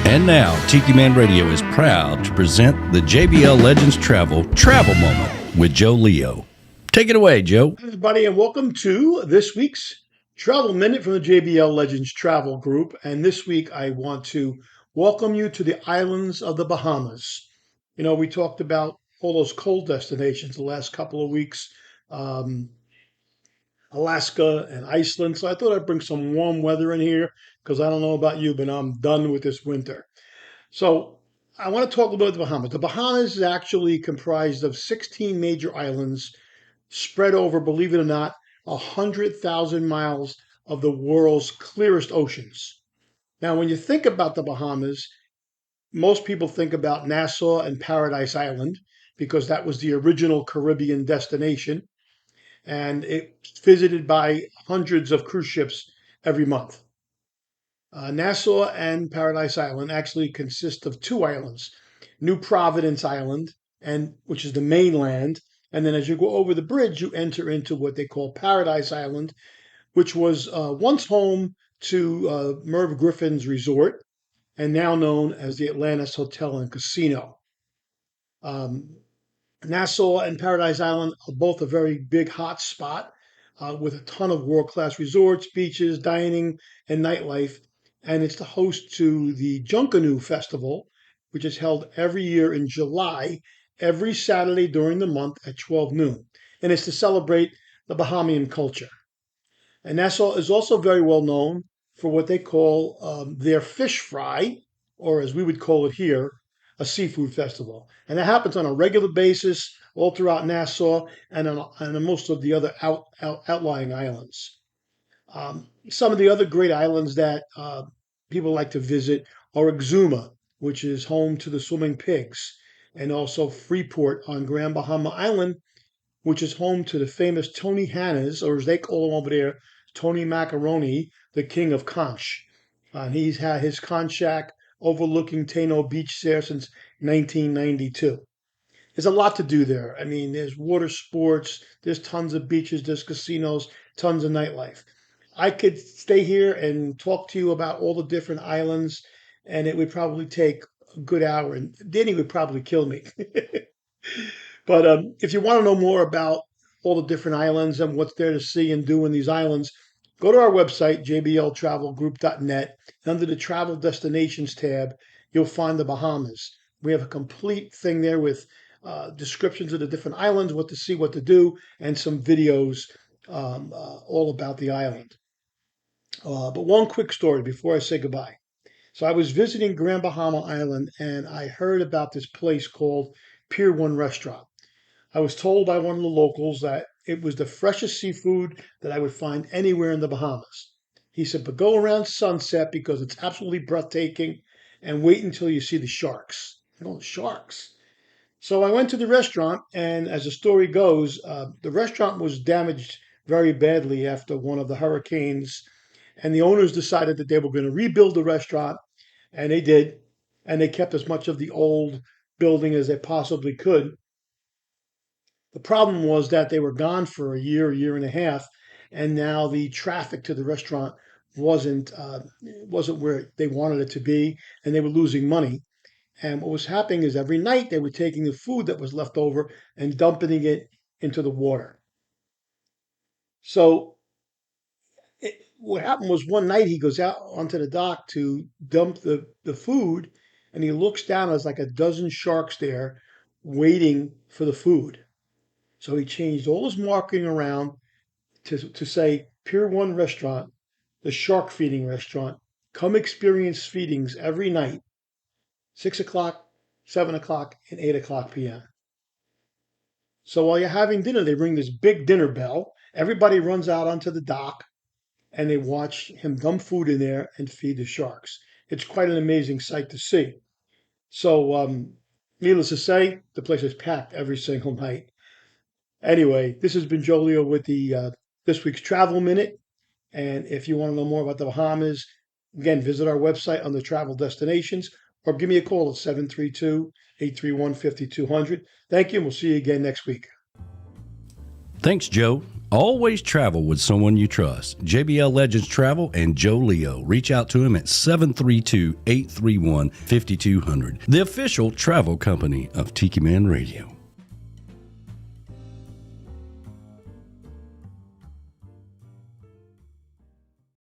And now, Tiki Man Radio is proud to present the JBL Legends Travel Moment with Joe Leo. Take it away, Joe. Hi, everybody, and welcome to this week's Travel Minute from the JBL Legends Travel Group. And this week, I want to welcome you to the islands of the Bahamas. You know, we talked about all those cold destinations the last couple of weeks, Alaska and Iceland. So I thought I'd bring some warm weather in here because I don't know about you, but I'm done with this winter. So I want to talk about the Bahamas. The Bahamas is actually comprised of 16 major islands spread over, believe it or not, 100,000 miles of the world's clearest oceans. Now, when you think about the Bahamas, most people think about Nassau and Paradise Island because that was the original Caribbean destination, and it's visited by hundreds of cruise ships every month. Nassau and Paradise Island actually consist of two islands, New Providence Island, which is the mainland, and then as you go over the bridge, you enter into what they call Paradise Island, which was once home to Merv Griffin's resort and now known as the Atlantis Hotel and Casino. Nassau and Paradise Island are both a very big hot spot with a ton of world-class resorts, beaches, dining, and nightlife. And it's the host to the Junkanoo Festival, which is held every year in July, every Saturday during the month at 12 noon. And it's to celebrate the Bahamian culture. And Nassau is also very well known for what they call their fish fry, or as we would call it here, a seafood festival. And that happens on a regular basis all throughout Nassau and on most of the other outlying islands. Some of the other great islands that people like to visit are Exuma, which is home to the swimming pigs, and also Freeport on Grand Bahama Island, which is home to the famous Tony Hannas, or as they call him over there, Tony Macaroni, the king of conch. He's had his conch shack overlooking Tano Beach there since 1992. There's a lot to do there. I mean, there's water sports, there's tons of beaches, there's casinos, tons of nightlife. I could stay here and talk to you about all the different islands, and it would probably take a good hour, and Danny would probably kill me. But if you want to know more about all the different islands and what's there to see and do in these islands, go to our website, jbltravelgroup.net. Under the Travel Destinations tab, you'll find the Bahamas. We have a complete thing there with descriptions of the different islands, what to see, what to do, and some videos all about the island. But one quick story before I say goodbye. So I was visiting Grand Bahama Island, and I heard about this place called Pier 1 Restaurant. I was told by one of the locals that it was the freshest seafood that I would find anywhere in the Bahamas. He said, but go around sunset because it's absolutely breathtaking and wait until you see the sharks. Oh, sharks. So I went to the restaurant, and as the story goes, the restaurant was damaged very badly after one of the hurricanes, and the owners decided that they were going to rebuild the restaurant, and they did, and they kept as much of the old building as they possibly could. The problem was that they were gone for a year and a half, and now the traffic to the restaurant wasn't where they wanted it to be, and they were losing money. And what was happening is every night they were taking the food that was left over and dumping it into the water. So what happened was one night he goes out onto the dock to dump the food, and he looks down, there's like a dozen sharks there waiting for the food. So he changed all his marketing around to say Pier 1 Restaurant, the shark feeding restaurant. Come experience feedings every night, 6 o'clock, 7 o'clock, and 8 o'clock p.m. So while you're having dinner, they ring this big dinner bell. Everybody runs out onto the dock, and they watch him dump food in there and feed the sharks. It's quite an amazing sight to see. So, needless to say, the place is packed every single night. Anyway, this has been Joe Leo with the this week's Travel Minute. And if you want to know more about the Bahamas, again, visit our website on the travel destinations or give me a call at 732-831-5200. Thank you, and we'll see you again next week. Thanks, Joe. Always travel with someone you trust. JBL Legends Travel and Joe Leo. Reach out to him at 732-831-5200. The official travel company of Tiki Man Radio.